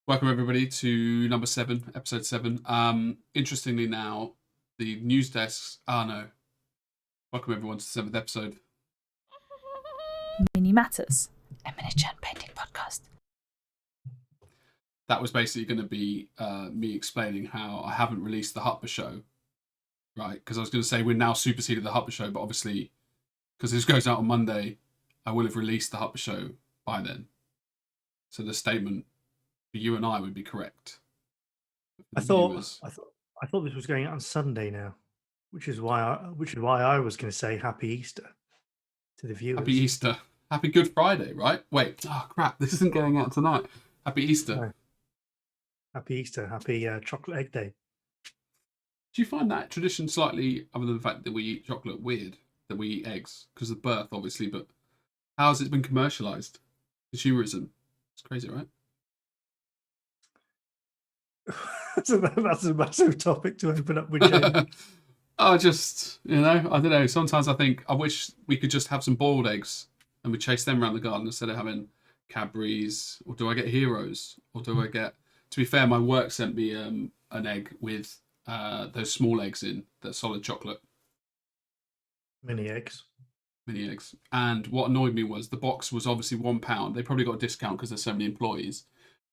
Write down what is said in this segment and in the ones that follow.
Welcome everybody to number 7, episode 7. Interestingly now, the news desks. No. Welcome everyone to the 7th episode. Mini Matters, a miniature and painting podcast. That was basically going to be me explaining how I haven't released the Hutber show, right? Because I was going to say we're now superseded the Hutber show, but obviously, because this goes out on Monday, I will have released the Hutber show by then. So the statement for you and I would be correct. I thought this was going out on Sunday now, which is why I was going to say Happy Easter to the viewers. Happy Easter. Happy Good Friday, right? Wait, crap, this isn't going out tonight. Happy Easter. No. Happy Easter. Happy Chocolate Egg Day. Do you find that tradition slightly, other than the fact that we eat chocolate, weird? That we eat eggs? Because of birth, obviously, but how has it been commercialised? Consumerism. It's crazy, right? That's a massive topic to open up with, Jamie. I don't know. Sometimes I think I wish we could just have some boiled eggs and we chase them around the garden instead of having Cadbury's. Or do I get Heroes? Or do I get... To be fair, my work sent me an egg with those small eggs in, that solid chocolate. Mini eggs. And what annoyed me was the box was obviously £1. They probably got a discount because there's so many employees.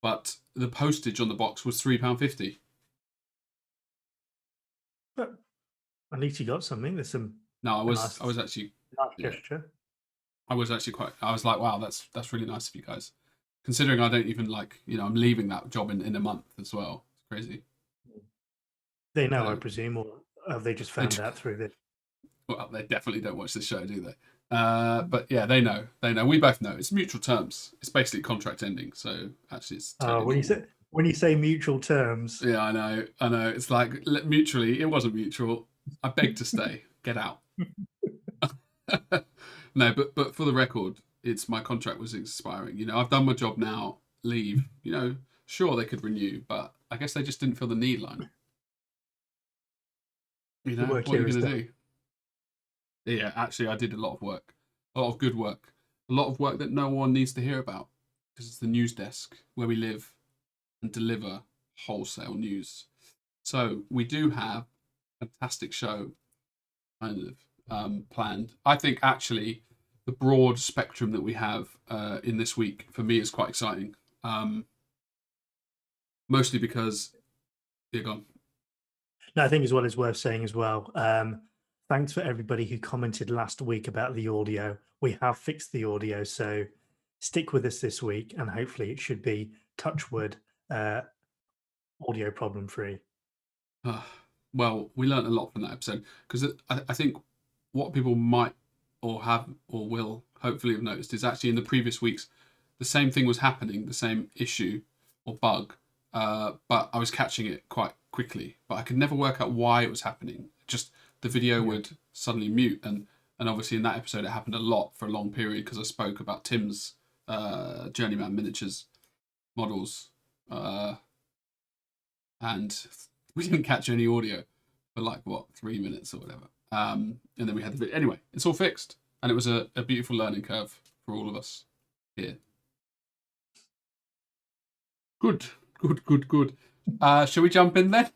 But the postage on the box was £3.50. But at least you got something. There's some. No, I was actually nice gesture. I was like, wow, that's really nice of you guys. Considering I don't even I'm leaving that job in a month as well. It's crazy. They know, I presume, or have they just found out through this? Well, they definitely don't watch this show, do they? But yeah, they know. We both know. It's mutual terms. It's basically contract ending. So actually, it's totally when you say mutual terms. Yeah, I know. It's like mutually. It wasn't mutual. I begged to stay. Get out. No, but for the record, it's my contract was expiring. I've done my job now. Leave. Sure they could renew, but I guess they just didn't feel the need, Lionel. What are you going to do? Yeah, actually, I did a lot of work. A lot of good work. A lot of work that no one needs to hear about. Because it's the news desk where we live and deliver wholesale news. So we do have a fantastic show planned. I think actually the broad spectrum that we have in this week for me is quite exciting. Mostly because you're gone. No, I think as well it's worth saying as well. Thanks for everybody who commented last week about the audio. We have fixed the audio, so stick with us this week, and hopefully it should be, touch wood, audio problem free. Well, we learned a lot from that episode because I think what people might or have or will hopefully have noticed is actually in the previous weeks the same thing was happening, the same issue or bug, but I was catching it quite quickly, but I could never work out why it was happening. Just the video would suddenly mute, and obviously in that episode it happened a lot for a long period because I spoke about Tim's Journeyman miniatures models, and we didn't catch any audio for 3 minutes or whatever. And then we had the video. Anyway, it's all fixed. And it was a beautiful learning curve for all of us here. Good. Shall we jump in then?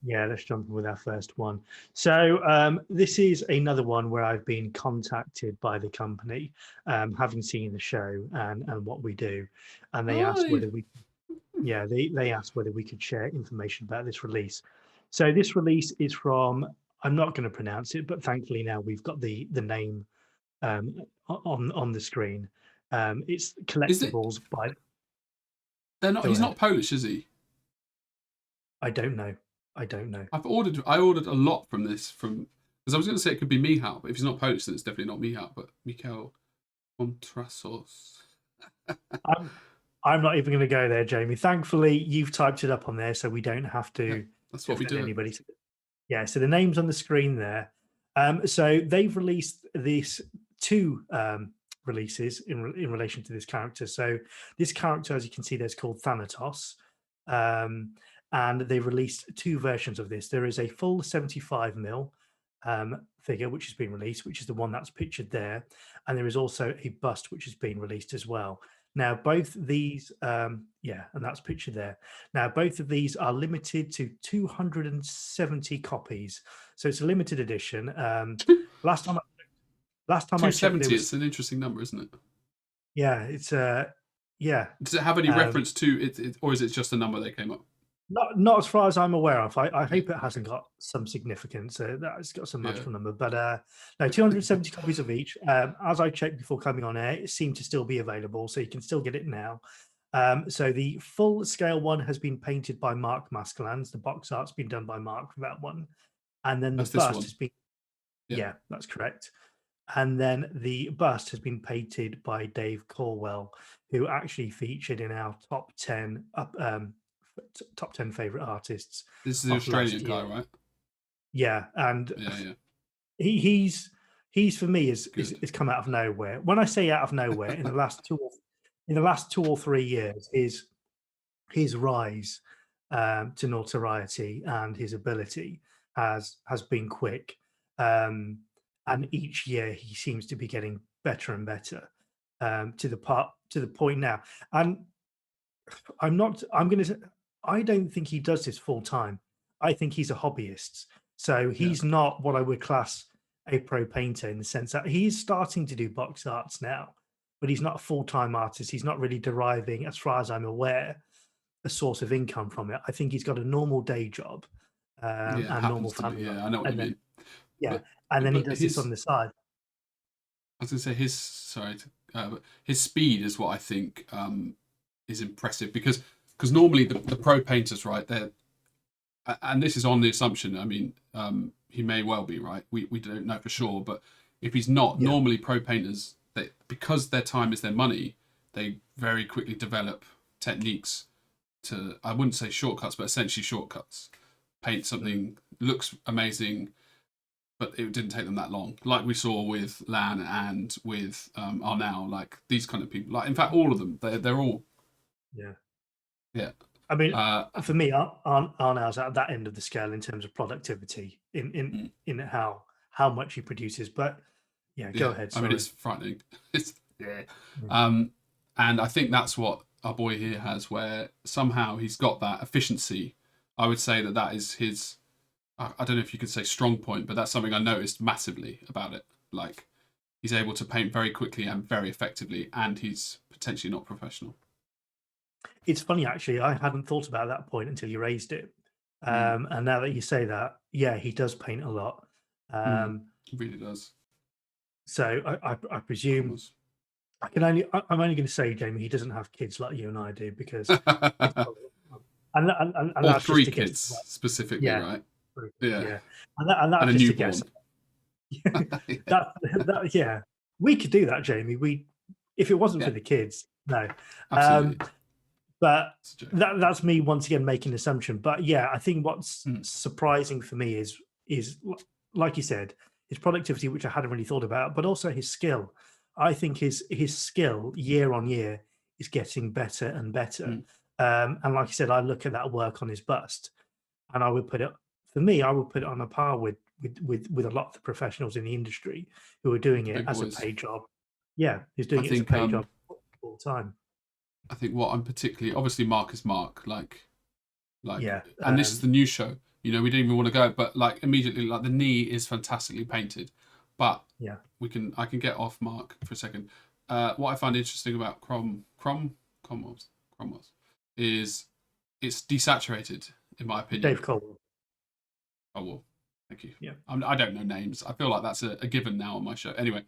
Yeah, let's jump in with our first one. So this is another one where I've been contacted by the company, having seen the show and what we do. And they asked whether they asked whether we could share information about this release. So this release is from, I'm not going to pronounce it, but thankfully now we've got the name on the screen. It's collectibles by. He's not Polish, is he? I don't know. I ordered a lot from this because I was going to say it could be Michał, but if he's not Polish, then it's definitely not Michał, but Michał Montrasos. I'm not even going to go there, Jamie. Thankfully, you've typed it up on there, so we don't have to. Yeah, that's what we do. Anybody. Yeah, so the name's on the screen there. So they've released these two releases in relation to this character. So this character, as you can see, there's called Thanatos. And they've released two versions of this. There is a full 75mm figure which has been released, which is the one that's pictured there, and there is also a bust which has been released as well. Now, both these, yeah, and that's picture there. Now, both of these are limited to 270 copies, so it's a limited edition. Last time, last time I checked, there 270. was It's an interesting number, isn't it? yeah, it's yeah, Does it have any um, reference to it, or is it just a number they came up? not as far as I'm aware of. I Okay. hope it hasn't got some significance. That it's got some Yeah. magical number, but no, 270 copies of each. As I checked before coming on air, it seemed to still be available, so you can still get it now. So the full scale one has been painted by Mark Maskelans. The box art's been done by Mark for that one, and then the That's this bust one. has been Yeah. yeah, that's correct. And then the bust has been painted by Dave Corwell, who actually featured in our top 10 favorite artists This is the of last Australian year. guy, right? Yeah, and Yeah. he's for me is Good. come out of nowhere. When I say out of nowhere, in the last 2 or 3 years, his rise to notoriety and his ability has been quick, and each year he seems to be getting better and better, to the point now. And I'm not. I'm going to. I don't think he does this full time. I think he's a hobbyist. So Yeah. he's not what I would class a pro painter in the sense that he's starting to do box arts now, but he's not a full time artist. He's not really deriving, as far as I'm aware, a source of income from it. I think he's got a normal day job, Yeah. It and normal happens to be. family life, Yeah, I know what you and then mean. yeah, But and then he but does this on the side. I was going to say but his speed is what I think is impressive because normally the pro painters, right? And this is on the assumption. I mean, he may well be right. We don't know for sure, but if he's not, Yeah, normally pro painters, because their time is their money, they very quickly develop techniques to, I wouldn't say shortcuts, but essentially shortcuts. Paint something, looks amazing, but it didn't take them that long. Like we saw with Lan and with Arnau, like these kind of people. Like in fact, all of them, they're all yeah. yeah. I mean, Uh, for me, Arnaud's at that end of the scale in terms of productivity mm, in how much he produces. But yeah, go yeah, ahead. I mean Sorry. it's frightening. It's yeah. Mm. And I think that's what our boy here has, where somehow he's got that efficiency. I would say that is his. I don't know if you could say strong point, but that's something I noticed massively about it. Like he's able to paint very quickly and very effectively, and he's potentially not professional. It's funny, actually. I hadn't thought about that point until you raised it. Mm, And now that you say that, yeah, he does paint a lot. it really does. So I presume Almost. I'm only going to say, Jamie, he doesn't have kids like you and I do because it's and Or that's just three to guess. kids specifically, Yeah, right? Yeah, yeah, and and that's a just to newborn. guess. Yeah, we could do that, Jamie. If it wasn't for Yeah, the kids, no. absolutely. But It's a joke. that's me once again making an assumption. But yeah, I think what's Mm, surprising for me is like you said, his productivity, which I hadn't really thought about, but also his skill. I think his skill year on year is getting better and better. mm. And like I said, I look at that work on his bust, and I would put it for me. I would put it on a par with a lot of the professionals in the industry who are doing The it big as a boys. paid job. Yeah, he's I doing it as a think paid job all the time. I think what I'm particularly obviously Mark is Mark, Yeah, and this is the new show. You know, we didn't even want to go, but like immediately, like the knee is fantastically painted. But yeah. I can get off Mark for a second. What I find interesting about Cromwell's is it's desaturated in my opinion. Dave Cole. Oh well, thank you. Yeah, I don't know names. I feel like that's a given now on my show. Anyway,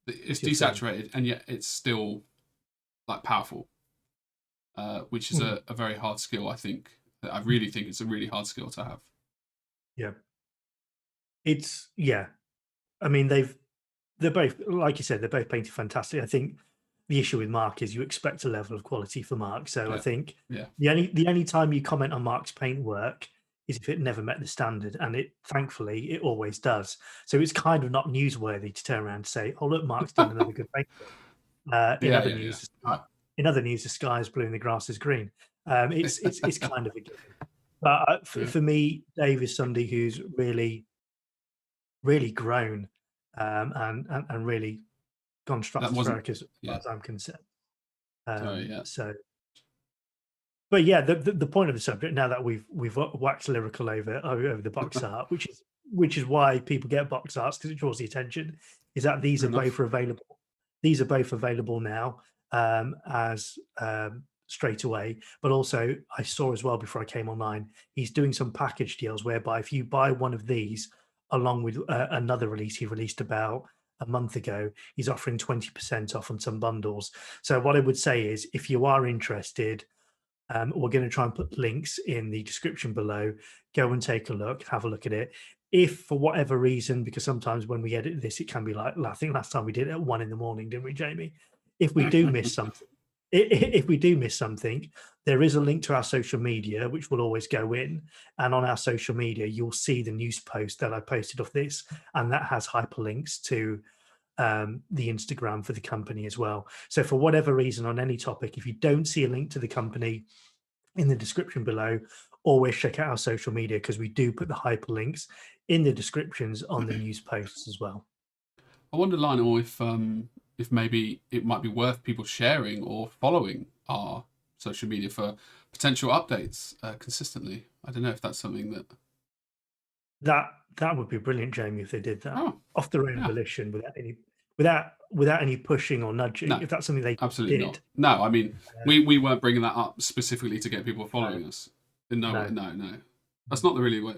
it's your turn. desaturated and yet it's still like powerful, which is a very hard skill. I think I really think it's a really hard skill to have. Yeah, it's yeah. I mean, they're both like you said, they're both painted fantastic. I think the issue with Mark is you expect a level of quality for Mark. So I Yeah, think yeah, the only time you comment on Mark's paint work is if it never met the standard, and it thankfully it always does. So it's kind of not newsworthy to turn around and say, "Oh look, Mark's done another good paint job." In yeah, other yeah, yeah, news, yeah. the sky is blue and the grass is green. It's kind of a given. But Yeah. for me, Dave is somebody who's really grown, and really gone That wasn't. stratospheric as far Yeah, as I'm concerned. Yeah. So, but yeah, the point of the subject, now that we've waxed lyrical over the box art, which is why people get box arts, because it draws the attention, is that these Fair are enough. both available. These are both available now as straight away. But also, I saw as well before I came online, he's doing some package deals whereby if you buy one of these along with another release he released about a month ago, he's offering 20% off on some bundles. So what I would say is, if you are interested, we're going to try and put links in the description below. Go and take a look, have a look at it. If for whatever reason, because sometimes when we edit this, it can be like, I think last time we did it at 1 a.m, didn't we, Jamie? If we do miss something, if we do miss something, there is a link to our social media, which will always go in. And on our social media, you'll see the news post that I posted of this, and that has hyperlinks to the Instagram for the company as well. So for whatever reason, on any topic, if you don't see a link to the company in the description below, always check out our social media, because we do put the hyperlinks in the descriptions on the news posts as well. I wonder, Lionel, if maybe it might be worth people sharing or following our social media for potential updates consistently. I don't know if that's something That would be brilliant, Jamie, if they did that off their own yeah. volition, without any pushing or nudging. No, if that's something they absolutely did. not. No, I mean, we weren't bringing that up specifically to get people following us. No. That's not the really way.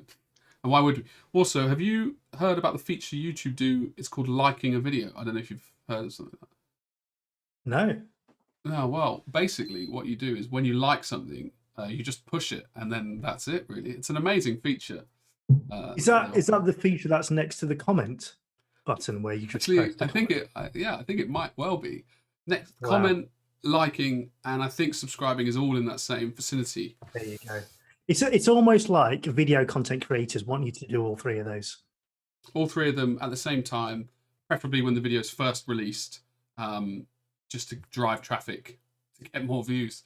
And why would we? Also, have you heard about the feature YouTube do? It's called liking a video. I don't know if you've heard of something like that. No. No, well, basically what you do is when you like something, you just push it, and then that's it, really. It's an amazing feature. Is that the feature that's next to the comment button where you just actually? I think it might well be. Next, comment, liking, and I think subscribing is all in that same vicinity. There you go. It's almost like video content creators want you to do all three of those. All three of them at the same time, preferably when the video is first released, just to drive traffic, to get more views,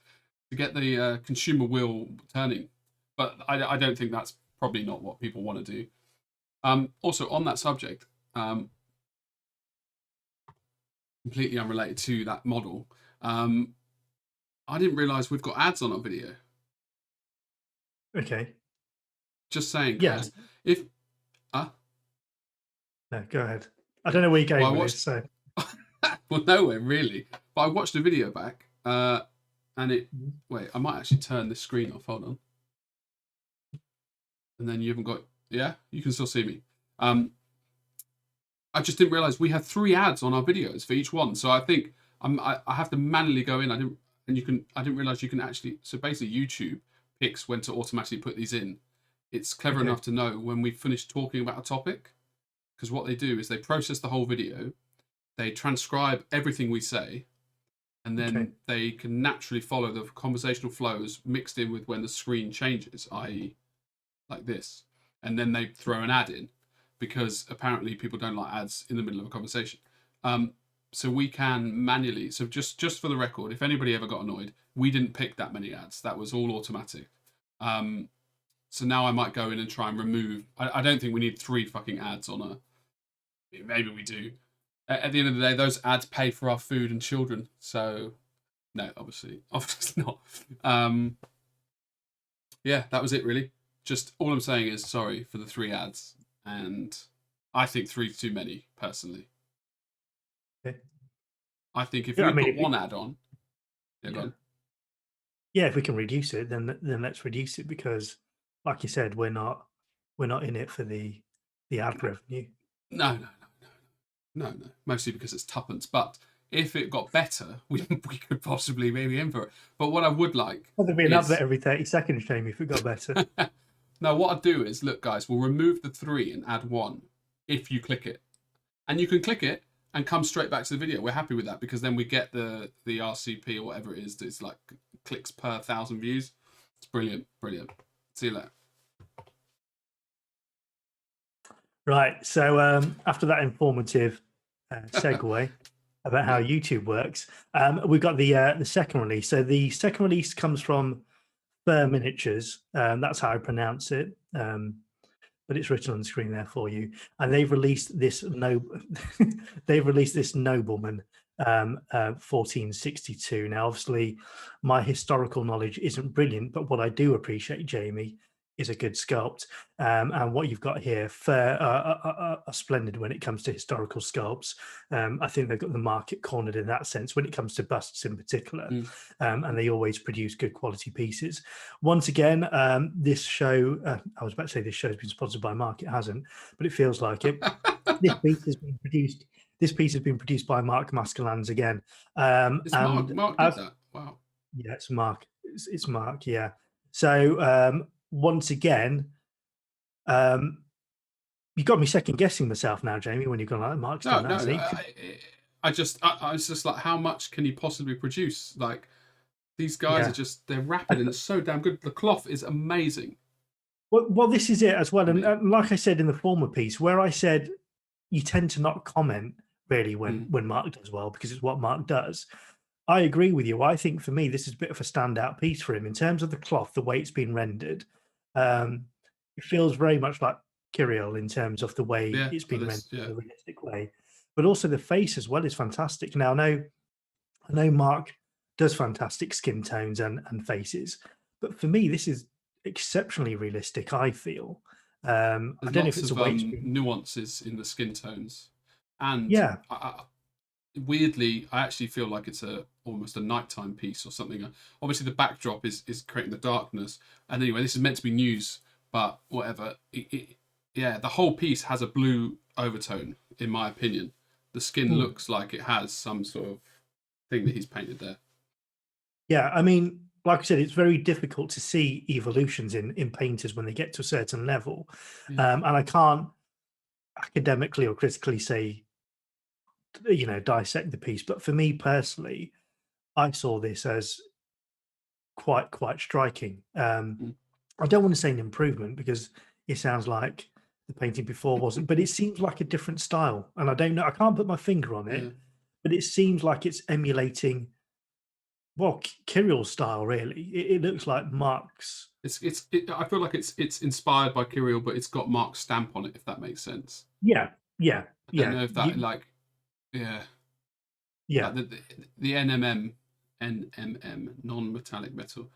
to get the consumer wheel turning. But I don't think that's probably not what people want to do. Also, on that subject, completely unrelated to that model, I didn't realise we've got ads on our video. Okay. Just saying, guys. Yeah. No, go ahead. I don't know where you're going with this, so. Well, nowhere really. But I watched a video back, and it. Wait, I might actually turn this screen off. Hold on. And then you haven't got. Yeah, you can still see me. I just didn't realise we had 3 ads on our videos for each one. So I think I have to manually go in. I didn't realise you can actually. So basically, YouTube picks when to automatically put these in. It's clever enough to know when we've finished talking about a topic, because what they do is they process the whole video, they transcribe everything we say, and then they can naturally follow the conversational flows mixed in with when the screen changes, i.e. like this. And then they throw an ad in, because apparently people don't like ads in the middle of a conversation. So we can manually, so just for the record, if anybody ever got annoyed, we didn't pick that many ads. That was all automatic. So now I might go in and try and remove, I don't think we need 3 fucking ads on a, maybe we do. At the end of the day, those ads pay for our food and children. So no, obviously not. Yeah, that was it really. Just all I'm saying is sorry for the 3 ads. And I think 3 is too many, personally. Okay. I think if we put 1 ad on, go on. Yeah, if we can reduce it, then let's reduce it, because, like you said, we're not in it for the ad revenue. No. Mostly because it's tuppence. But if it got better, we could possibly maybe in for it. But what I would like, well, there'd be an advert every 30 seconds, Jamie, if it got better. No, what I'd do is, look, guys, we'll remove the 3 and add 1 if you click it, and you can click it and come straight back to the video. We're happy with that, because then we get the RCP or whatever it is. It's like clicks per 1,000 views. It's brilliant. See you later. Right. So after that informative segue about how YouTube works, we've got the second release. So the second release comes from FER Miniatures. That's how I pronounce it. But it's written on the screen there for you. And they've released this Nobleman. 1462. Now, obviously, my historical knowledge isn't brilliant, but what I do appreciate, Jamie, is a good sculpt. And what you've got here, FER are splendid when it comes to historical sculpts. I think they've got the market cornered in that sense when it comes to busts in particular. And they always produce good quality pieces. Once again, this show, I was about to say this show has been sponsored by Mark. It hasn't, but it feels like it. This piece has been produced. This piece has been produced by Mark Mascalans again. It's Mark. Mark did that. Wow. Yeah, it's Mark. It's Mark. Yeah. So once again, you got me second guessing myself now, Jamie. When you've gone like Mark's done that. I was just like, how much can he possibly produce? Like, these guys are just, they're rapid and it's so damn good. The cloth is amazing. Well, this is it as well. And like I said in the former piece, where I said you tend to not comment really when Mark does well because it's what Mark does. I agree with you. I think for me, this is a bit of a standout piece for him in terms of the cloth, the way it's been rendered. It feels very much like Kirill in terms of the way it's been rendered in a realistic way, but also the face as well is fantastic. Now, I know Mark does fantastic skin tones and faces, but for me, this is exceptionally realistic. I feel. I don't know if it's a way nuances in the skin tones, and weirdly, I actually feel like it's almost a nighttime piece or something. Obviously, the backdrop is creating the darkness, and anyway, this is meant to be news, but whatever. The whole piece has a blue overtone, in my opinion. The skin looks like it has some sort of thing that he's painted there. Yeah, I mean, like I said, it's very difficult to see evolutions in painters when they get to a certain level, and I can't academically or critically say, dissect the piece. But for me personally, I saw this as quite striking. I don't want to say an improvement because it sounds like the painting before wasn't, but it seems like a different style. And I don't know, I can't put my finger on it, but it seems like it's emulating Kirill's style. Really, it looks like Mark's. I feel like it's inspired by Kirill, but it's got Mark's stamp on it. If that makes sense. Yeah. I don't know if that like the NMM non-metallic metal.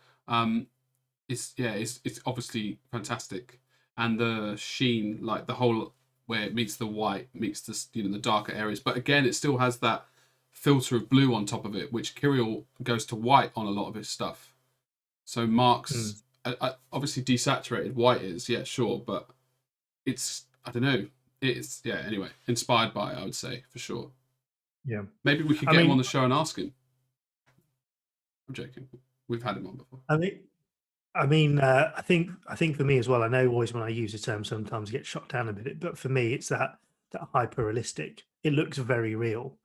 It's obviously fantastic, and the sheen, like the whole where it meets the white, meets the darker areas. But again, it still has that filter of blue on top of it, which Kirill goes to white on a lot of his stuff. So Mark's obviously desaturated white is sure, but it's I don't know. It's anyway, inspired by it, I would say for sure. Yeah, maybe we could get him on the show and ask him. I'm joking. We've had him on before. I think for me as well. I know always when I use the term, sometimes I get shot down a bit, but for me, it's that hyper realistic. It looks very real.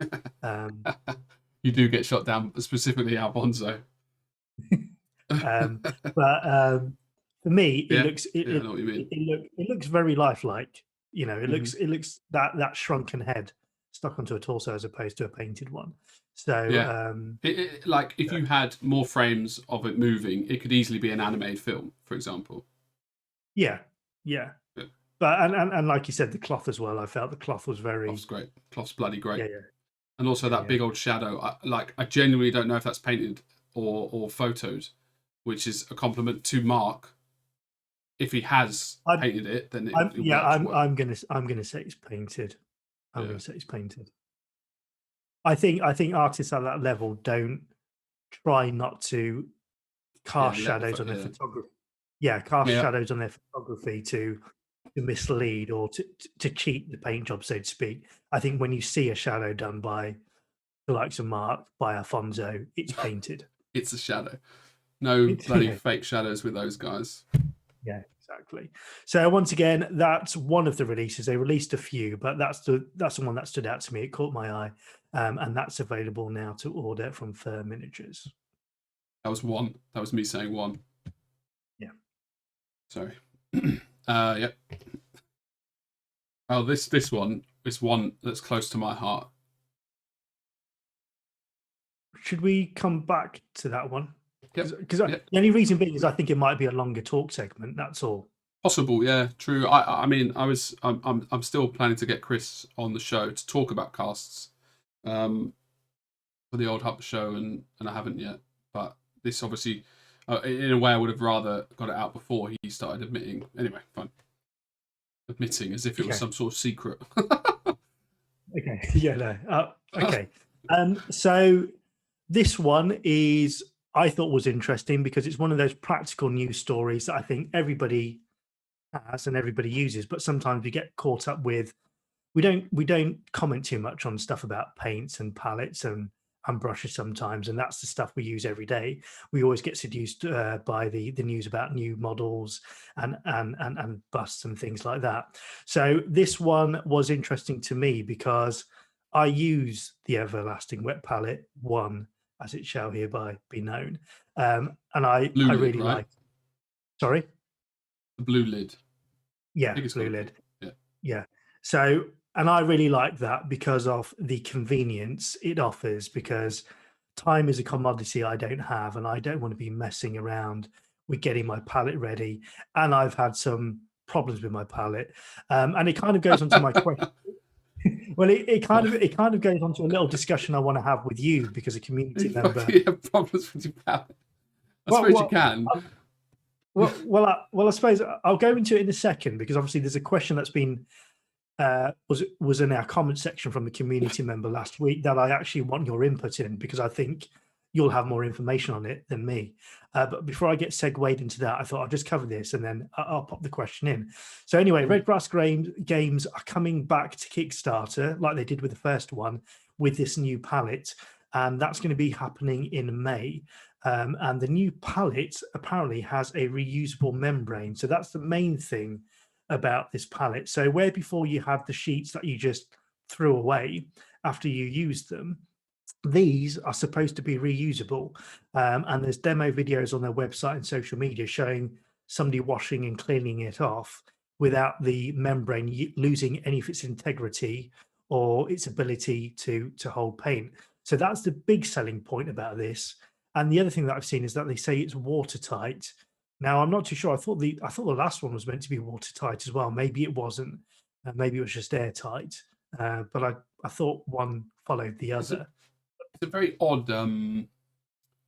You do get shot down, specifically Albonzo. But for me, it looks I know what you mean. It looks very lifelike. It looks that shrunken head stuck onto a torso as opposed to a painted one. So like if you had more frames of it moving, it could easily be an animated film, for example. Yeah. But and like you said, the cloth as well. I felt the cloth was very. Cloth's great. Cloth's bloody great. Yeah. And also that big old shadow. I genuinely don't know if that's painted or photos, which is a compliment to Mark. If he has painted it, then I'm gonna say it's painted. I'm gonna say it's painted. I think artists at that level don't try not to cast shadows on their photography. Shadows on their photography to mislead or to cheat the paint job, so to speak. I think when you see a shadow done by the likes of Mark, by Alfonso, it's painted. It's a shadow. No bloody fake shadows with those guys. Yeah, exactly. So once again, that's one of the releases. They released a few, but that's the one that stood out to me. It caught my eye, and that's available now to order from FER Miniatures. That was one. That was me saying one. Yeah. Sorry. Yep. Oh, this one is one that's close to my heart. Should we come back to that one? Because the only reason being is I think it might be a longer talk segment. That's all. Possible, yeah, true. I'm still planning to get Chris on the show to talk about casts. for the old Hub show, and I haven't yet. But this obviously, in a way, I would have rather got it out before he started admitting. Anyway, fine. Admitting as if it was some sort of secret. Okay. Yeah. No. Okay. So this one is I thought was interesting because it's one of those practical news stories that I think everybody has and everybody uses, but sometimes we get caught up with we don't comment too much on stuff about paints and palettes and brushes sometimes, and that's the stuff we use every day. We always get seduced by the news about new models and busts and things like that. So this one was interesting to me because I use the Everlasting Wet Palette one, as it shall hereby be known, and I Blue lid, really right? like. Sorry. The blue lid. Yeah, I think it's blue got a lid. Yeah. Yeah. So, and I really like that because of the convenience it offers, because time is a commodity I don't have, and I don't want to be messing around with getting my palette ready. And I've had some problems with my palette. And it kind of goes on to my question. Well, it kind of goes on to a little discussion I want to have with you because a community You member. fucking have problems with your palette. I suppose you can. Well, I suppose I'll go into it in a second because obviously there's a question that's been was in our comment section from a community member last week that I actually want your input in because I think you'll have more information on it than me. But before I get segued into that, I thought I'll just cover this and then I'll pop the question in. So anyway, Redgrass games are coming back to Kickstarter like they did with the first one with this new palette, and that's going to be happening in May. And the new palette apparently has a reusable membrane. So that's the main thing about this palette. So where before you had the sheets that you just threw away after you used them, these are supposed to be reusable. And there's demo videos on their website and social media showing somebody washing and cleaning it off without the membrane losing any of its integrity or its ability to hold paint. So that's the big selling point about this. And the other thing that I've seen is that they say it's watertight. Now I'm not too sure. I thought the last one was meant to be watertight as well. Maybe it wasn't. Maybe it was just airtight. But I thought one followed the other. It's a very odd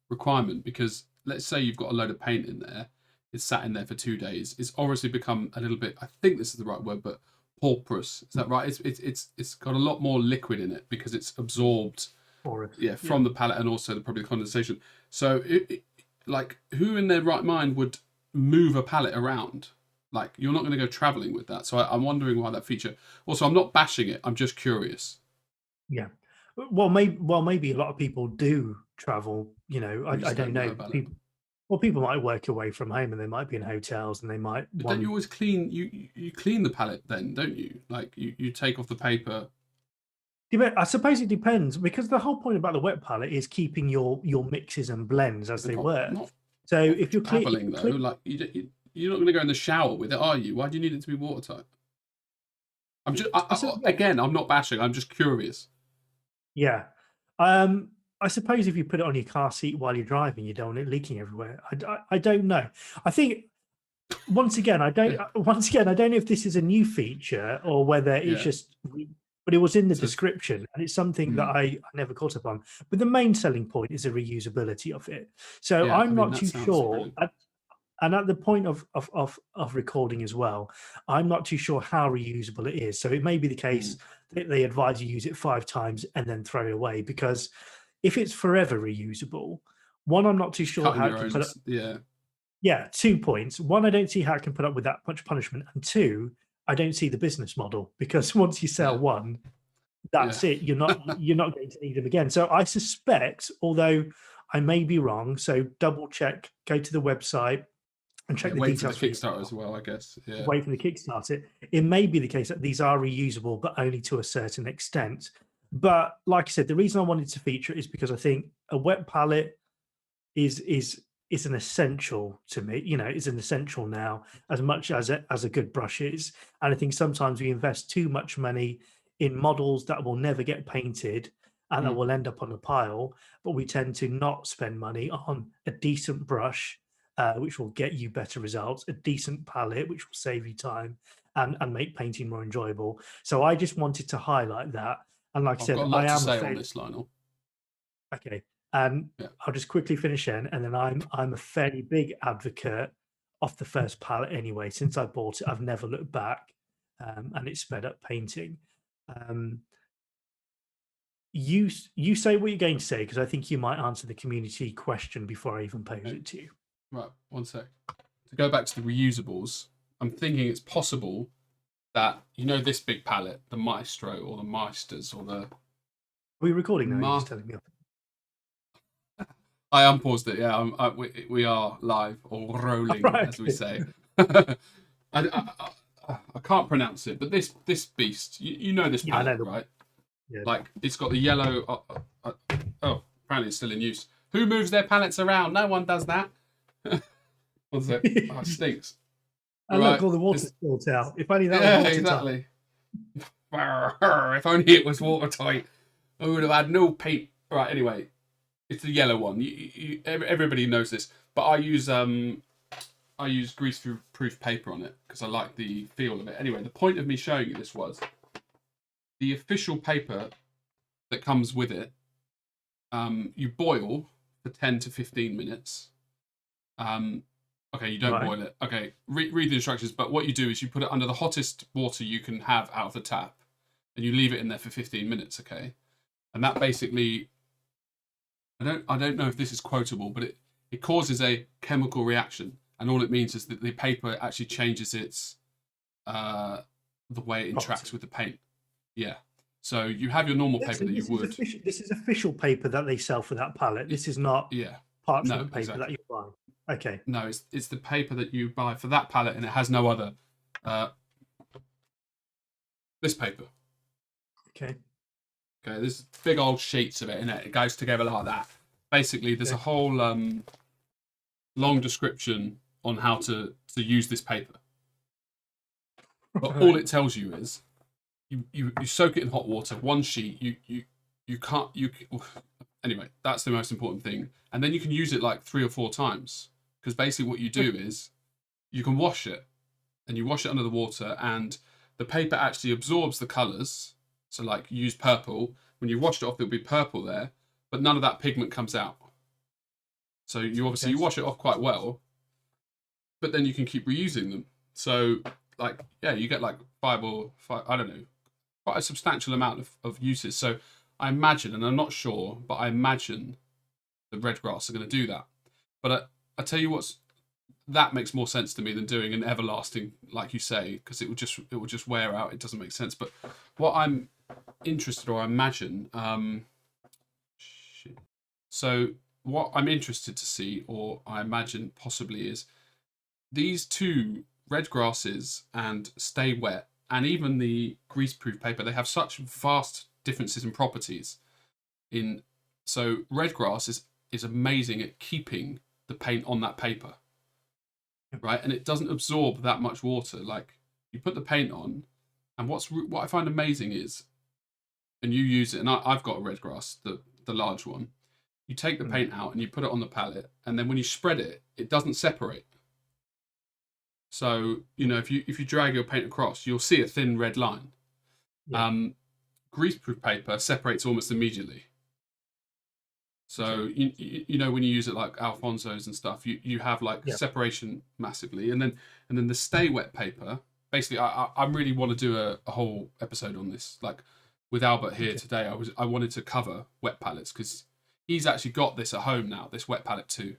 requirement because let's say you've got a load of paint in there. It's sat in there for 2 days. It's obviously become a little bit. I think this is the right word, but porous. Is that right? It's got a lot more liquid in it because it's absorbed. From the palette and also probably the condensation. So, like, who in their right mind would move a palette around? Like, you're not going to go traveling with that. So I'm wondering why that feature. Also, I'm not bashing it. I'm just curious. Yeah. Well, maybe a lot of people do travel. You know, I don't know. People might work away from home and they might be in hotels and they might. Don't you always clean? You clean the palette then, don't you? Like you take off the paper. I suppose it depends because the whole point about the wet palette is keeping your mixes and blends as they were. So if you're traveling though, like you're not going to go in the shower with it, are you? Why do you need it to be watertight? I'm just again, I'm not bashing. I'm just curious. Yeah, I suppose if you put it on your car seat while you're driving, you don't want it leaking everywhere. I don't know. I think once again, I don't know if this is a new feature or whether it's just. But it was in the description, and it's something that I never caught up on. But the main selling point is the reusability of it. So I'm not too sure. And at the point of recording as well, I'm not too sure how reusable it is. So it may be the case that they advise you use it 5 times and then throw it away. Because if it's forever reusable, one, I'm not too sure how it can put up. Yeah, 2 points. One, I don't see how it can put up with that much punishment, and 2, I don't see the business model because once you sell one, that's it. You're not going to need them again. So I suspect, although I may be wrong, so double check, go to the website and check the details. For the Kickstarter as well, I guess. Yeah. Wait for the Kickstarter. It may be the case that these are reusable, but only to a certain extent. But like I said, the reason I wanted to feature it is because I think a wet palette is an essential to me. You know, it's an essential now as much as a good brush is. And I think sometimes we invest too much money in models that will never get painted and that will end up on a pile, but we tend to not spend money on a decent brush, which will get you better results, a decent palette, which will save you time and make painting more enjoyable. So I just wanted to highlight that. And like I said, I've got a lot to say on this, Lionel. Okay. Yeah. I'll just quickly finish in, and then I'm a fairly big advocate of the first palette anyway. Since I bought it, I've never looked back, and it's sped up painting. Um, you say what you're going to say, because I think you might answer the community question before I even pose Okay. it to you. Right, one sec. To go back to the reusables, I'm thinking it's possible that, you know, this big palette, the Maestro or the Meisters or the... Are we recording now? You're Ma- just telling me. I unpaused it, yeah. We are live, or rolling, Right, as we okay. say. I can't pronounce it, but this beast, you know this Yeah, I palette, know. right? Yeah. Like, it's got the yellow... oh, apparently it's still in use. Who moves their palettes around? No one does that. What's it? Oh, it stinks. And Right. look, all the water's spilled out. If only that Yeah, was watertight. exactly. If only it was watertight, I would have had no paint. Right, anyway, it's the yellow one. Everybody knows this, but I use grease-proof paper on it because I like the feel of it. Anyway, the point of me showing you this was the official paper that comes with it. You boil for 10 to 15 minutes. Okay, you don't Right. boil it. Okay, read the instructions. But what you do is you put it under the hottest water you can have out of the tap, and you leave it in there for 15 minutes. Okay, and that basically, I don't know if this is quotable, but it causes a chemical reaction, and all it means is that the paper actually changes its the way it interacts Property. with the paint. Yeah. So you have your normal paper that you would. This is official paper that they sell for that palette. This is not Yeah. parchment No, paper exactly. that you buy. Okay. No, it's the paper that you buy for that palette, and it has no other. This paper. Okay. Okay, there's big old sheets of it in it. It goes together like that. Basically, there's a whole long description on how to use this paper. But all it tells you is you soak it in hot water, one sheet. You can't anyway. That's the most important thing, and then you can use it like 3 or 4 times because basically what you do is you can wash it, and you wash it under the water, and the paper actually absorbs the colours. So like you use purple. When you washed it off, there'll be purple there, but none of that pigment comes out. So you obviously you wash it off quite well, but then you can keep reusing them. So like yeah, you get like 5 I don't know, quite a substantial amount of uses. So I imagine, and I'm not sure, but I imagine the Redgrass are going to do that. But I tell you what's that makes more sense to me than doing an everlasting, like you say, because it would just wear out. It doesn't make sense. But what I'm interested, or I imagine, so what I'm interested to see, or I imagine possibly, is these two Redgrasses and Stay Wet, and even the greaseproof paper. They have such vast differences in properties. So Redgrass is amazing at keeping the paint on that paper. Right, and it doesn't absorb that much water. Like you put the paint on, and what I find amazing is, and you use it, and I've got a Redgrass, the large one. You take the paint out and you put it on the palette, and then when you spread it, it doesn't separate. So you know if you drag your paint across, you'll see a thin red line. Yeah. Greaseproof paper separates almost immediately. So you know when you use it like Alfonso's and stuff, you have like separation massively, and then the Stay Wet paper. Basically, I really want to do a whole episode on this. Like with Albert here today, I wanted to cover wet palettes because he's actually got this at home now. This wet palette too.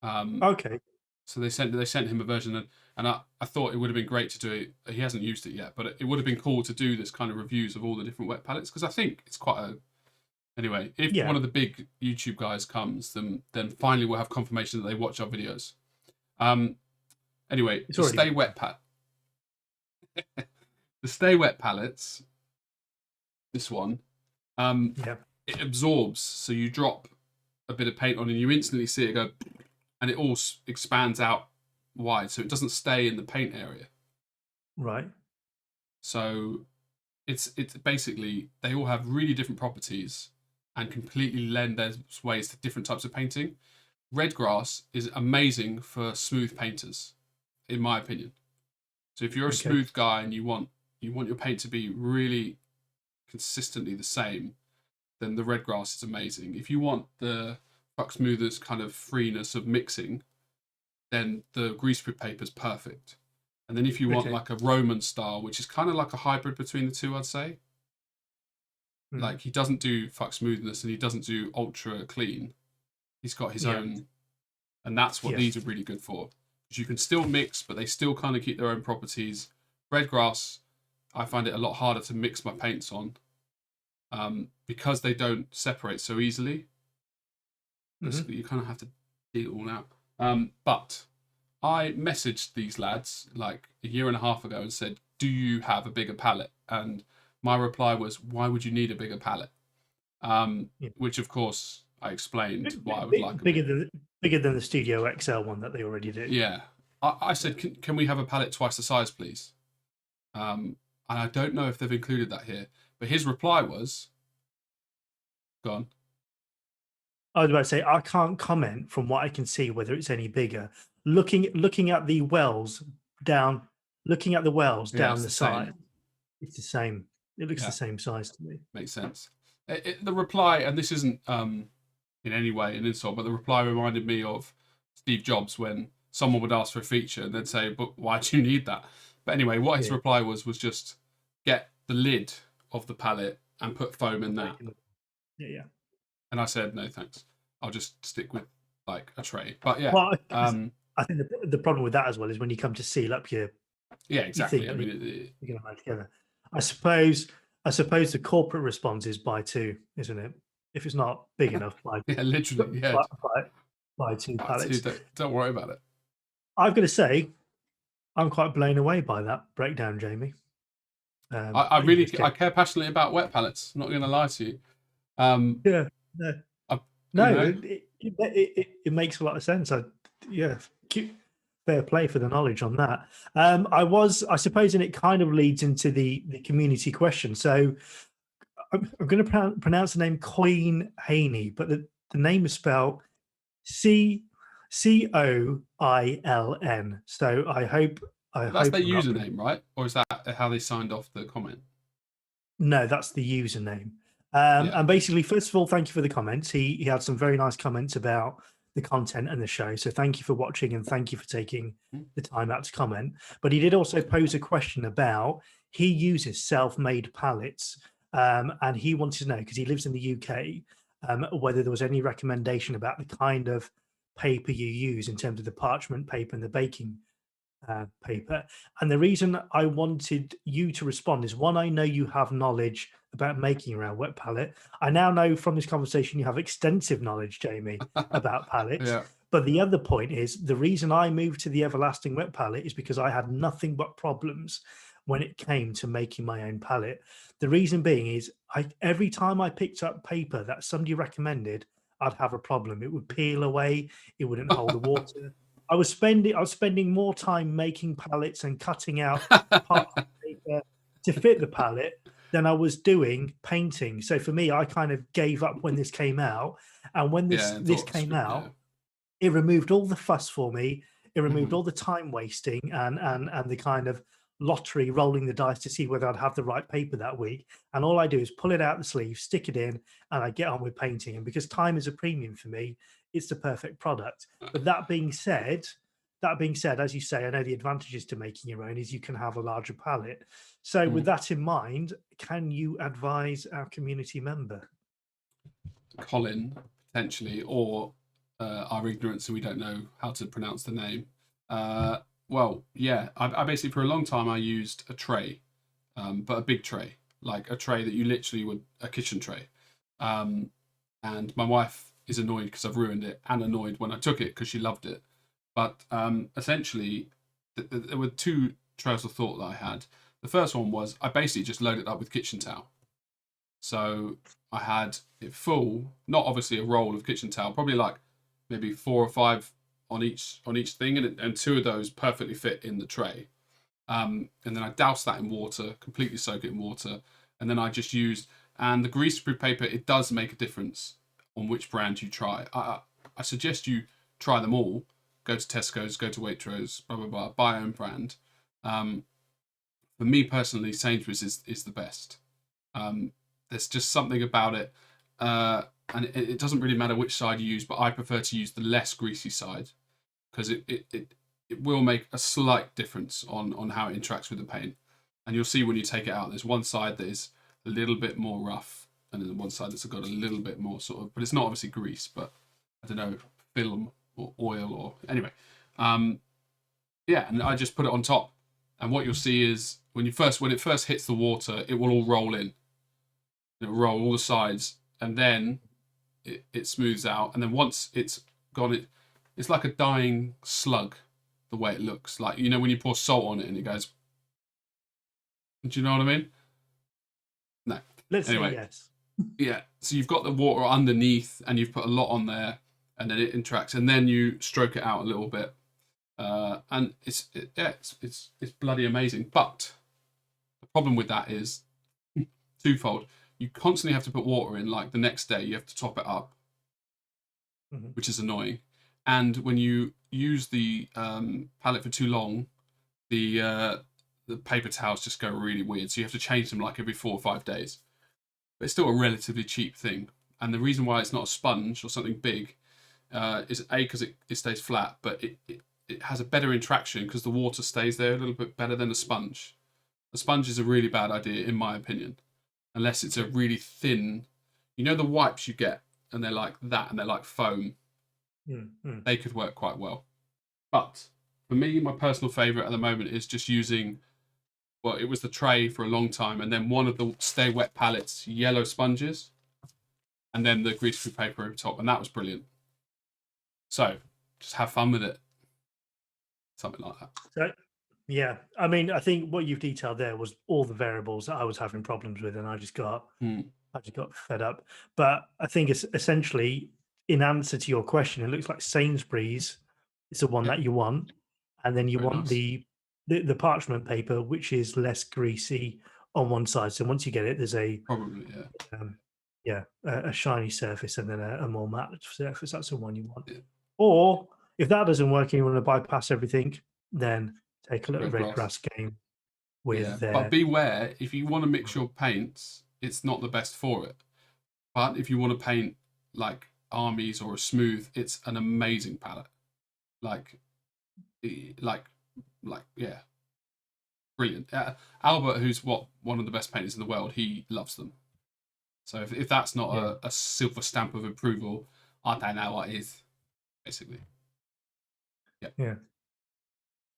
Okay. So they sent him a version, and I thought it would have been great to do it. He hasn't used it yet, but it would have been cool to do this kind of reviews of all the different wet palettes because I think it's quite a. Anyway, if one of the big YouTube guys comes, then finally we'll have confirmation that they watch our videos. Anyway, the Stay Wet palettes, this one, it absorbs. So you drop a bit of paint on and you instantly see it go, and it all expands out wide. So it doesn't stay in the paint area. Right. So it's basically, they all have really different properties and completely lend their ways to different types of painting. Redgrass is amazing for smooth painters, in my opinion. So if you're a smooth guy and you want your paint to be really consistently the same, then the Redgrass is amazing. If you want the Fuck Smoothers kind of freeness of mixing, then the greaseproof paper is perfect. And then if you want like a Roman style, which is kind of like a hybrid between the two, I'd say. Like he doesn't do fuck smoothness and he doesn't do ultra clean. He's got his own, and that's what these are really good for. Because you can still mix, but they still kind of keep their own properties. Redgrass, I find it a lot harder to mix my paints on, because they don't separate so easily. You kind of have to dig it all out. But I messaged these lads like a year and a half ago and said, "Do you have a bigger palette?" And my reply was, "Why would you need a bigger palette?" Which, of course, I explained why I would like bigger than the Studio XL one that they already do. Yeah, I said, "Can we have a palette twice the size, please?" And I don't know if they've included that here, but his reply was, "Go on." I was about to say I can't comment from what I can see whether it's any bigger. Looking at the wells down, down the side, it's the same. It looks the same size to me. Makes sense. The reply, and this isn't in any way an insult, but the reply reminded me of Steve Jobs when someone would ask for a feature and they'd say, "But why do you need that?" But anyway, what his reply was just get the lid of the palette and put foam in that. Yeah. And I said, "No, thanks. I'll just stick with like a tray." But yeah, well, I think the problem with that as well is when you come to seal up your exactly. Your I thing, mean, you're going to add together. I suppose the corporate response is buy two, isn't it? If it's not big enough, buy literally, buy two pallets. Don't worry about it. I've got to say, I'm quite blown away by that breakdown, Jamie. I care passionately about wet pallets. I'm not going to lie to you. It makes a lot of sense. Fair play for the knowledge on that. I suppose, and it kind of leads into the community question. So I'm going to pronounce the name Coin Haney, but the name is spelled COILN. So I hope that's their username, right? Or is that how they signed off the comment? No, that's the username. And basically, first of all, thank you for the comments. He had some very nice comments about the content and the show. So thank you for watching and thank you for taking the time out to comment. But he did also pose a question about he uses self-made pallets, and he wanted to know, because he lives in the UK, whether there was any recommendation about the kind of paper you use in terms of the parchment paper and the baking paper. And the reason I wanted you to respond is, one, I know you have knowledge about making your own wet palette. I now know from this conversation you have extensive knowledge, Jamie, about palettes. But the other point is, the reason I moved to the Everlasting Wet Palette is because I had nothing but problems when it came to making my own palette. The reason being is, every time I picked up paper that somebody recommended, I'd have a problem. It would peel away. It wouldn't hold the water. I was spending more time making palettes and cutting out parts of paper to fit the palette than I was doing painting. So for me, I kind of gave up when this came out. And when this came out, it removed all the fuss for me. It removed all the time wasting and the kind of lottery rolling the dice to see whether I'd have the right paper that week. And all I do is pull it out the sleeve, stick it in, and I get on with painting. And because time is a premium for me, it's the perfect product. But that being said, as you say, I know the advantages to making your own is you can have a larger palette. So with that in mind, can you advise our community member? Colin, potentially, or our ignorance and we don't know how to pronounce the name. Well, yeah, I basically, for a long time, I used a tray, but a big tray, like a tray that you literally would, a kitchen tray. And my wife is annoyed because I've ruined it, and annoyed when I took it because she loved it. But essentially, there were two trails of thought that I had. The first one was I basically just loaded it up with kitchen towel. So I had it full, not obviously a roll of kitchen towel, probably like maybe 4 or 5 on each thing, and 2 of those perfectly fit in the tray. And then I doused that in water, completely soak it in water, and then I just used, and the greaseproof paper, it does make a difference on which brand you try. I suggest you try them all. Go to Tesco's, go to Waitrose, blah blah blah. Buy your own brand. For me personally, Sainsbury's is the best. There's just something about it. and it doesn't really matter which side you use, but I prefer to use the less greasy side because it will make a slight difference on how it interacts with the paint. And you'll see when you take it out, there's one side that is a little bit more rough, and then one side that's got a little bit more sort of, but it's not obviously grease, but I don't know, film or oil or anyway. Yeah, and I just put it on top, and what you'll see is when it first hits the water, it will all roll in. It'll roll all the sides, and then it smooths out, and then once it's gone, it's like a dying slug. The way it looks, like when you pour salt on it and it goes. Do you know what I mean? No. Let's anyway, say yes. Yeah. So you've got the water underneath, and you've put a lot on there, and then it interacts, and then you stroke it out a little bit, and it's bloody amazing. But the problem with that is twofold. You constantly have to put water in. Like the next day, you have to top it up, which is annoying. And when you use the palette for too long, the paper towels just go really weird. So you have to change them like every 4 or 5 days. But it's still a relatively cheap thing. And the reason why it's not a sponge or something big is because it stays flat, but it has a better interaction because the water stays there a little bit better than a sponge. A sponge is a really bad idea, in my opinion, unless it's a really thin. The wipes you get, and they're like that, and they're like foam. They could work quite well. But for me, my personal favourite at the moment is just using, well, it was the tray for a long time, and then one of the Stay Wet palettes, yellow sponges, and then the grease-free paper over top, and that was brilliant. So, just have fun with it. Something like that. So, yeah, I mean, I think what you've detailed there was all the variables that I was having problems with, and I just got fed up. But I think it's essentially, in answer to your question, it looks like Sainsbury's is the one that you want, and then you Very want nice. the parchment paper, which is less greasy on one side. So once you get it, there's Probably, yeah. a shiny surface and then a more matte surface. That's the one you want. Yeah. Or if that doesn't work and you want to bypass everything, then take a little Redgrass. Redgrass game with But beware, if you want to mix your paints, it's not the best for it. But if you want to paint like armies or a smooth, it's an amazing palette. Like yeah, brilliant. Albert, who's one of the best painters in the world, he loves them. So if that's not a silver stamp of approval, I don't know what is. Basically, yeah,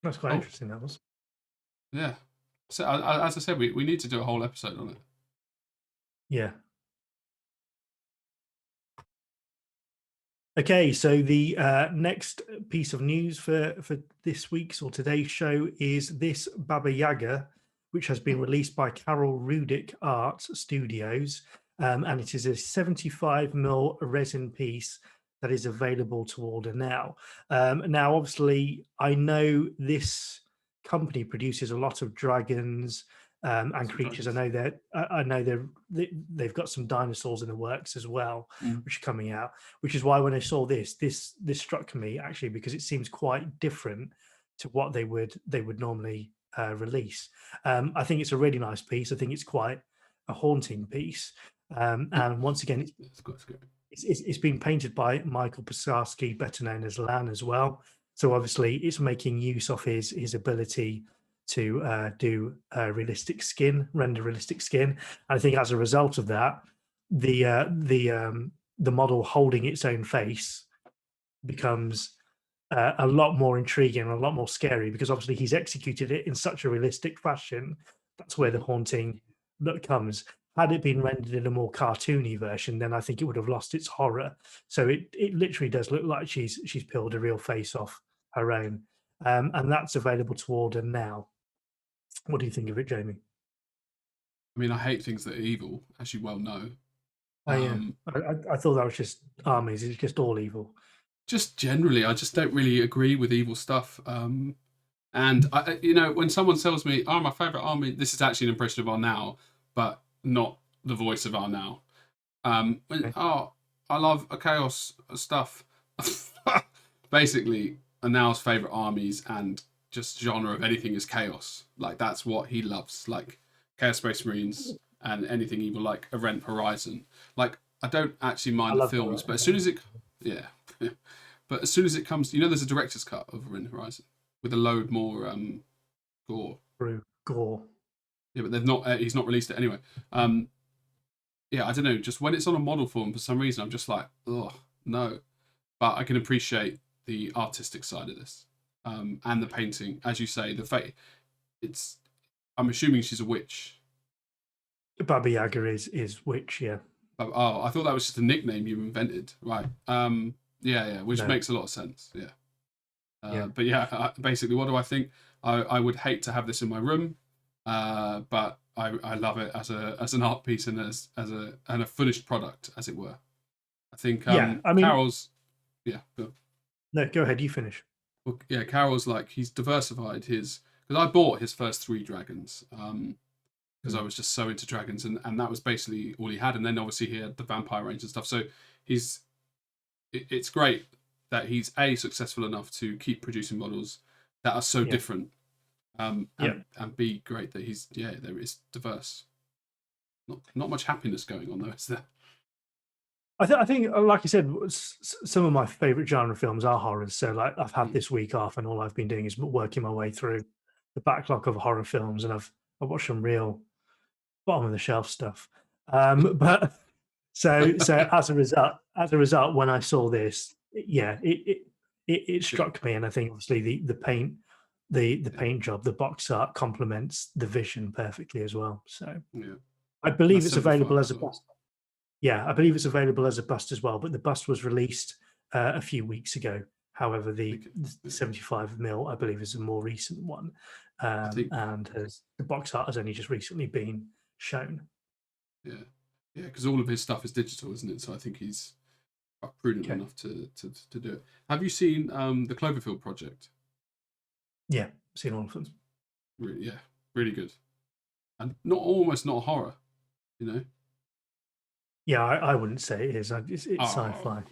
that's quite interesting. That was So as I said, we need to do a whole episode on it. Yeah. Okay, so the next piece of news for this week's or today's show is this Baba Yaga, which has been released by Carol Rudick Art Studios, and it is a 75mm resin piece that is available to order now. Now, obviously, I know this company produces a lot of dragons and creatures. I know they've got some dinosaurs in the works as well, which are coming out. Which is why when I saw this struck me actually, because it seems quite different to what they would normally release. I think it's a really nice piece. I think it's quite a haunting piece. And once again, it's been painted by Michael Pisarski, better known as Lan, as well. So obviously, it's making use of his ability to do realistic skin, render realistic skin. And I think as a result of that, the model holding its own face becomes a lot more intriguing and a lot more scary, because obviously he's executed it in such a realistic fashion. That's where the haunting look comes. Had it been rendered in a more cartoony version, then I think it would have lost its horror. So it literally does look like she's peeled a real face off her own. And that's available to order now. What do you think of it, Jamie? I mean, I hate things that are evil, as you well know. I thought that was just armies. It's just all evil. Just generally, I just don't really agree with evil stuff. And I, when someone tells me, "Oh, my favorite army," this is actually an impression of Arnau, but not the voice of Arnau. Okay. Oh, I love a chaos stuff. Basically, Arnau's favorite armies and just genre of anything is chaos. Like that's what he loves. Like Chaos Space Marines and anything evil, like Event Horizon. Like I don't actually mind I the love films, horror. but as soon as it, yeah, but as soon as it comes, there's a director's cut of Event Horizon with a load more gore. Through gore. Yeah, but they've not. He's not released it anyway. Yeah, I don't know. Just when it's on a model form, for some reason, I'm just like, oh no. But I can appreciate the artistic side of this, and the painting, as you say, the fate. It's. I'm assuming she's a witch. Baba Yaga is witch, yeah. Oh, I thought that was just a nickname you invented, right? Yeah, which No. makes a lot of sense. Yeah. Yeah. But yeah, basically, what do I think? I would hate to have this in my room, but I love it as an art piece and as a finished product, as it were. I think Yeah, I mean, Carol's. Yeah. no, go ahead, you finish. Well, yeah, Carol's like he's diversified his because I bought his first 3 dragons because I was just so into dragons and that was basically all he had, and then obviously he had the vampire range and stuff. So it's great that he's successful enough to keep producing models that are so different, and B, great that there is diverse. Not much happiness going on though, is there? I think, like I said, some of my favorite genre films are horrors. So, like, I've had this week off, and all I've been doing is working my way through the backlog of horror films, and I've watched some real bottom of the shelf stuff. But so as a result, when I saw this, it struck me, and I think obviously the paint, the paint job, the box art complements the vision perfectly as well. So Yeah, I believe that's it's available 75 as a as well. bust. Yeah, I believe it's available as a bust as well, but the bust was released a few weeks ago. However, the 75 mil, I believe, is a more recent one, think- and the box art has only just recently been shown. Yeah, because all of his stuff is digital, isn't it? So I think he's quite prudent Okay. enough to do it. Have you seen the Cloverfield project? Yeah, seen all of them. Really, yeah, really good, and almost not horror, you know. Yeah, I wouldn't say it is. It's sci-fi.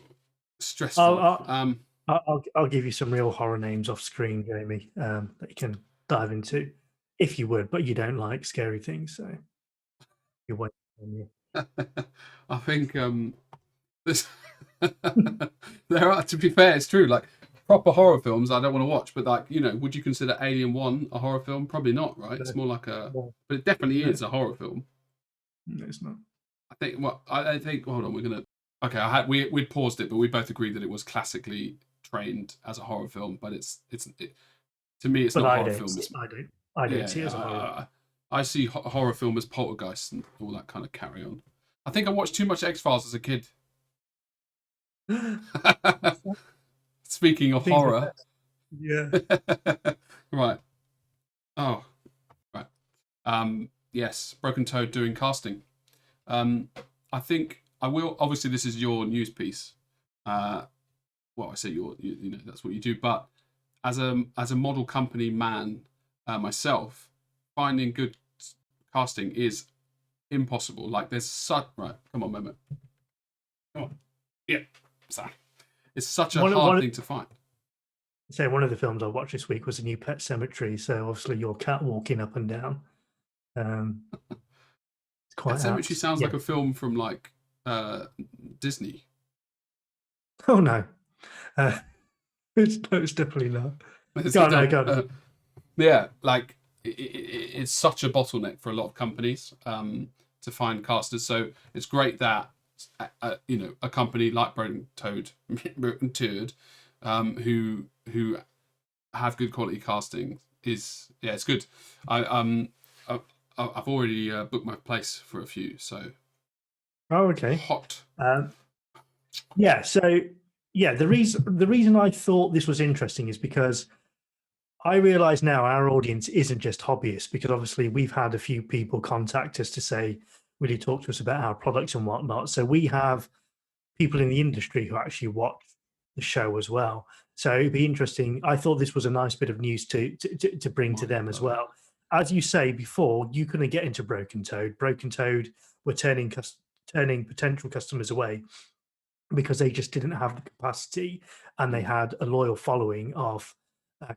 Stressful. I'll give you some real horror names off screen, Jamie, that you can dive into if you would, but you don't like scary things, so you're waiting on you. I think this there are. To be fair, it's true. Like proper horror films, I don't want to watch. But like would you consider Alien 1 a horror film? Probably not, right? It's more like but it definitely is a horror film. No, it's not. I think. Well, I think. Hold on, we're gonna. Okay, we'd paused it, but we both agreed that it was classically trained as a horror film. But to me, it's not a horror film. I don't see it as a horror. I see horror film as Poltergeist and all that kind of carry on. I think I watched too much X-Files as a kid. Speaking of horror, yeah. right. Oh, right. Yes, Broken Toad doing casting. I think I will. Obviously, this is your news piece. Well, I say that's what you do. But as a model company man, myself, finding good casting is impossible. Like there's such right. Come on, Mehmet. Come on. Yeah. So it's such a hard thing to find. So one of the films I watched this week was a new Pet Cemetery. So obviously your cat walking up and down. It's quite. Pet Cemetery sounds like a film from like Disney. Oh no, it's definitely not. Go on. Yeah, like it's such a bottleneck for a lot of companies to find casters. So it's great that a company like Broken Toad, who have good quality casting it's good. I've already booked my place for a few. So. Oh, okay. Hot. Yeah. So the reason I thought this was interesting is because I realise now our audience isn't just hobbyists, because obviously we've had a few people contact us to say, really talk to us about our products and whatnot. So we have people in the industry who actually watch the show as well. So it'd be interesting. I thought this was a nice bit of news to bring to them as well. As you say before, you couldn't get into Broken Toad. Broken Toad were turning potential customers away because they just didn't have the capacity, and they had a loyal following of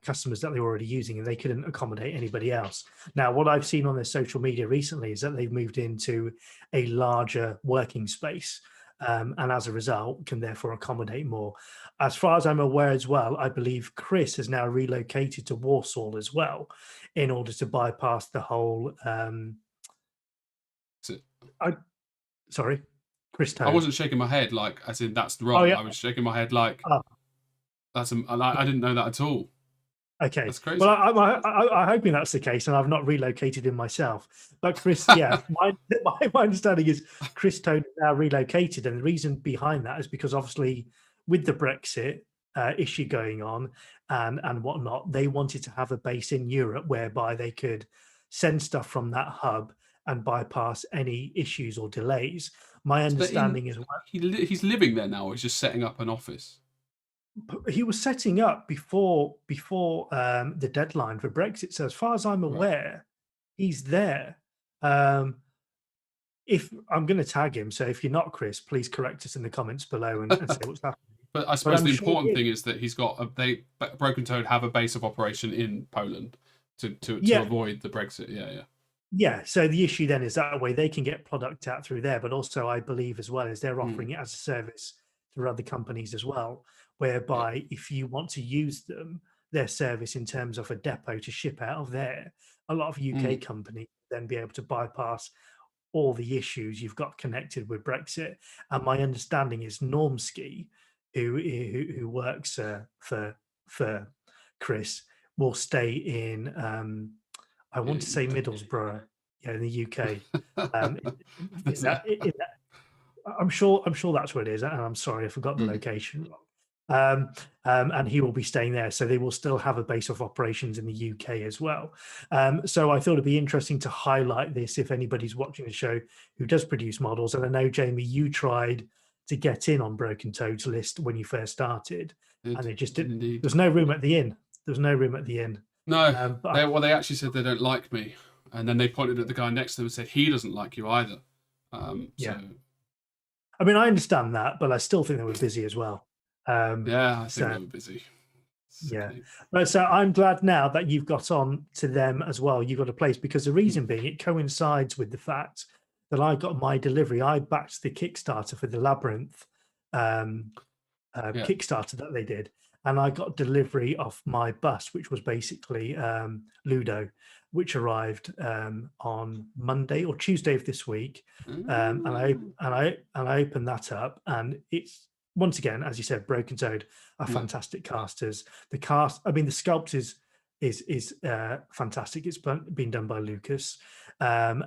customers that they were already using, and they couldn't accommodate anybody else. Now, what I've seen on their social media recently is that they've moved into a larger working space, and as a result can therefore accommodate more. As far as I'm aware as well, I believe Chris has now relocated to Warsaw as well in order to bypass the whole So I sorry, Chris I Toad. wasn't shaking my head like as in that's Oh wrong. yeah. I was shaking my head like Oh, I didn't know that at all. okay. That's Well, crazy. I'm hoping that's the case, and I've not relocated him myself. But Chris, yeah, my understanding is Chris Toad is now relocated, and the reason behind that is because obviously with the Brexit issue going on and whatnot, they wanted to have a base in Europe whereby they could send stuff from that hub and bypass any issues or delays. My So understanding is he's living there now, or he's just setting up an office. he was setting up before the deadline for Brexit. So as far as I'm Right. aware, he's there. Um, if I'm going to tag him, so if you're not Chris, please correct us in the comments below and say what's happening. But I But suppose I'm the sure he important is. thing is that he's got Broken Toad have a base of operation in Poland to Yeah, avoid the Brexit. Yeah, yeah. yeah. So the issue then is that way they can get product out through there, but also I believe as well as they're Mm, offering it as a service through other companies as well, yeah. whereby if you want to use their service in terms of a depot to ship out of there, a lot of UK Mm, companies then be able to bypass all the issues you've got connected with Brexit. And my understanding is Normski, who works for Chris, will stay in. I yeah. want to say Middlesbrough, yeah, in the UK. Um, is that? I'm sure that's where it is, and I'm sorry I forgot the Mm, location. And he will be staying there, so they will still have a base of operations in the UK as well. So I thought it'd be interesting to highlight this if anybody's watching the show who does produce models. And I know Jamie, you tried to get in on Broken Toad's list when you first started, and they just did did. indeed. There's no room at the inn. There's no room at the inn. No, But they actually said they don't like me, and then they pointed at the guy next to them and said he doesn't like you either. yeah, So I mean I understand that, but I still think they were busy as well. yeah, I think So they were busy. yeah. Sickening. But so I'm glad now that you've got on to them as well. You've got a place because the Mm, reason being it coincides with the fact that I got my delivery. I backed the Kickstarter for the Labyrinth um, yeah. Kickstarter that they did, and I got delivery of my bus, which was basically Ludo, which arrived on Monday or Tuesday of this week. And I Mm, and I and I opened that up, and it's once again, as you said, Broken Toad are yeah. fantastic casters. The cast, I mean, the sculpt is fantastic. It's been done by Lucas, and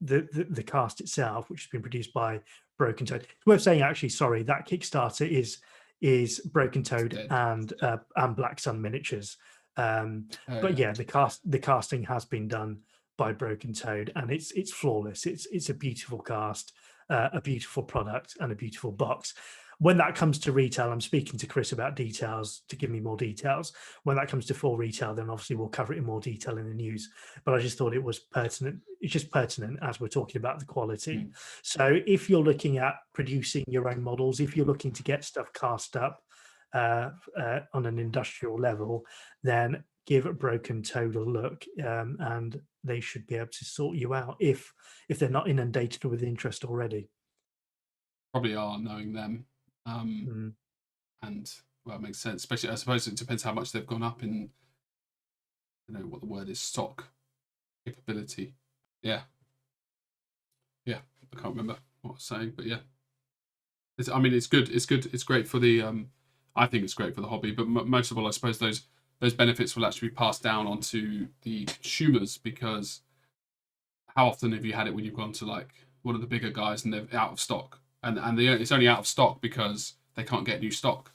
the cast itself, which has been produced by Broken Toad. It's worth saying, actually, sorry, that Kickstarter is Broken It's Toad dead. and Black Sun Miniatures. Oh But yeah. yeah, the casting has been done by Broken Toad, and it's flawless. It's a beautiful cast, a beautiful product, and a beautiful box. When that comes to retail, I'm speaking to Chris about details to give me more details. When that comes to full retail, then obviously we'll cover it in more detail in the news. But I just thought it was pertinent. It's just pertinent as we're talking about the quality. Mm. So if you're looking at producing your own models, if you're looking to get stuff cast up on an industrial level, then give Broken Toad a look, and they should be able to sort you out if they're not inundated with interest already. Probably are knowing them. Um, Mm. and well, it makes sense. Especially, I suppose it depends how much they've gone up in. What the word is, stock capability. Yeah, yeah. I can't remember what I was saying, but yeah. I mean, it's good. It's good. It's great for the. I think it's great for the hobby, but most of all, I suppose those benefits will actually be passed down onto the consumers because how often have you had it when you've gone to like one of the bigger guys and they're out of stock, and it's only out of stock because they can't get new stock.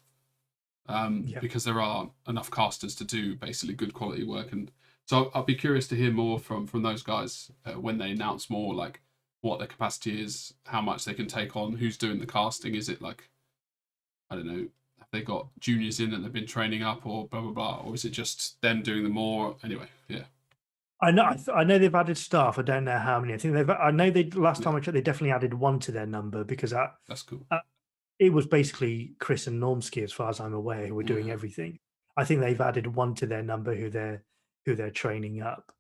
Yeah. Because there are enough casters to do basically good quality work. And so I'll be curious to hear more from those guys when they announce more, like what their capacity is, how much they can take on, who's doing the casting. Is it like, I don't know, have they got juniors in that they've been training up or blah, blah, blah, or is it just them doing the more? Anyway, yeah, I know. I know they've added staff. I don't know how many. I think they've. I know they last yeah, time I checked, they definitely added one to their number because that's cool. it was basically Chris and Normski, as far as I'm aware, who were doing Yeah, everything. I think they've added one to their number who they're training up.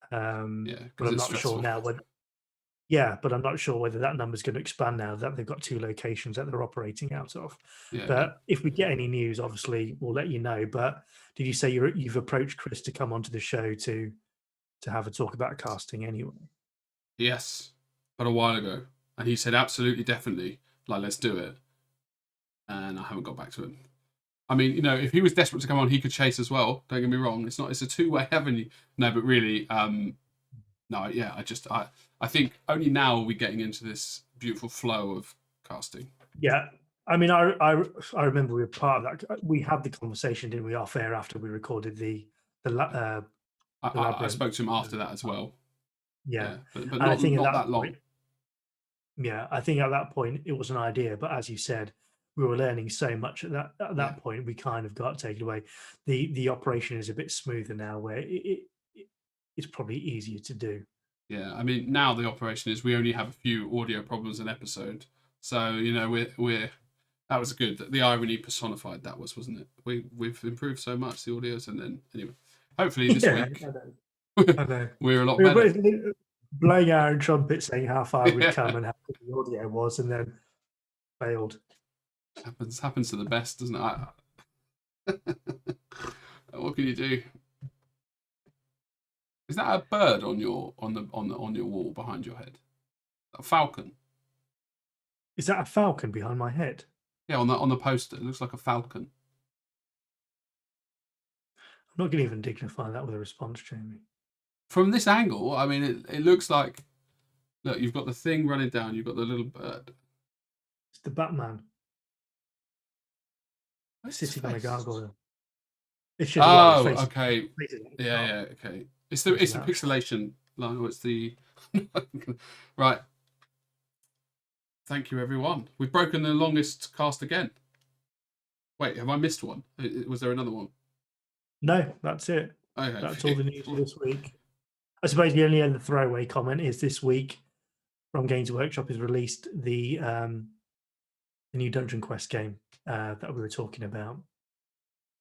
yeah, But because I'm it's not sure stressful. now whether Yeah, but I'm not sure whether that number's going to expand now that they've got 2 locations that they're operating out of. Yeah, But if we get any news, obviously we'll let you know. But did you say you've approached Chris to come onto the show to have a talk about casting anyway? yes, but a while ago, and he said absolutely, definitely, like let's do it. And I haven't got back to him. I mean, you know, if he was desperate to come on, he could chase as well. Don't get me wrong. It's not. It's a two-way avenue. No, but really, no, yeah. I think only now are we getting into this beautiful flow of casting. Yeah. I mean, I remember we were part of that. We had the conversation, didn't we, off air after we recorded the I Labyrinth. spoke to him after that as well. Yeah. But And I think at not that that long. point, yeah, I think at that point it was an idea, but as you said, we were learning so much at that point. We kind of got taken away. The operation is a bit smoother now, where it's probably easier to do. Yeah, I mean, now the operation is we only have a few audio problems an episode, so you know we're that was good. The irony personified that wasn't it? We've improved so much the audios, and then anyway, hopefully this week I know. we're a lot We were better. both blowing our own trumpet, saying how far we'd Yeah. come and how good the audio was, and then failed. Happens to the best, doesn't it? What can you do? Is that a bird on your wall behind your head? A falcon? Is that a falcon behind my head? Yeah, on the poster, it looks like a falcon. I'm not going to even dignify that with a response, Jamie. From this angle, I mean, it looks like. Look, you've got the thing running down. You've got the little bird. It's the Batman Where's sitting on a face? gargoyle. It's just well, Oh, his face okay. Yeah, okay. It's the pixelation, Lionel. It's the right. Thank you, everyone. We've broken the longest cast again. Wait, have I missed one? Was there another one? No, that's it. Okay. That's all the news for this week. I suppose the only other throwaway comment is this week from Games Workshop has released the new Dungeon Quest game that we were talking about.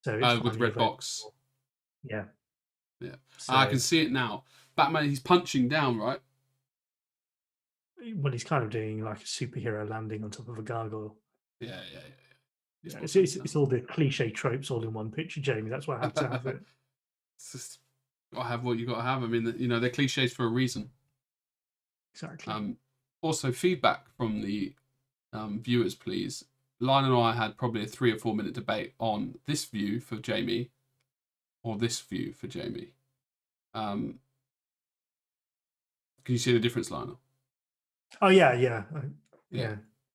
So it's with red box. Yeah. Yeah. So, I can see it now. Batman, he's punching down, right? Well, he's kind of doing like a superhero landing on top of a gargoyle. Yeah. It's all the cliche tropes all in one picture, Jamie. That's why I had to have it. It's just gotta have what you gotta have. I mean, you know, they're cliches for a reason. Exactly. Also, feedback from the viewers, please. Lionel and I had probably a 3 or 4 minute debate on this view for Jamie or this view for Jamie. Can you see the difference, Lionel? Oh yeah.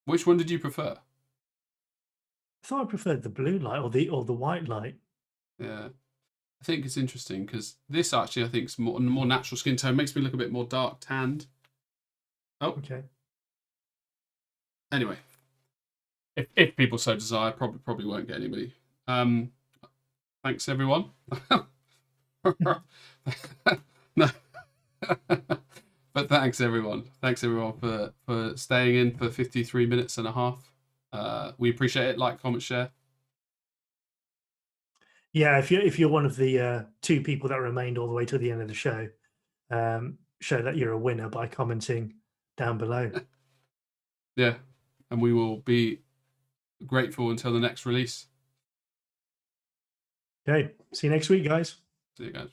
Which one did you prefer? I thought I preferred the blue light or the white light. Yeah, I think it's interesting because this actually I think is more natural skin tone. Makes me look a bit more dark tanned. Oh, okay. Anyway, if people so desire, probably won't get anybody. Thanks everyone. No. But thanks everyone. Thanks everyone for staying in for 53 minutes and a half. We appreciate it. Like, comment, share. Yeah, if you're one of the 2 people that remained all the way to the end of the show, show that you're a winner by commenting down below. Yeah, and we will be grateful until the next release. Okay, see you next week, guys. See you guys.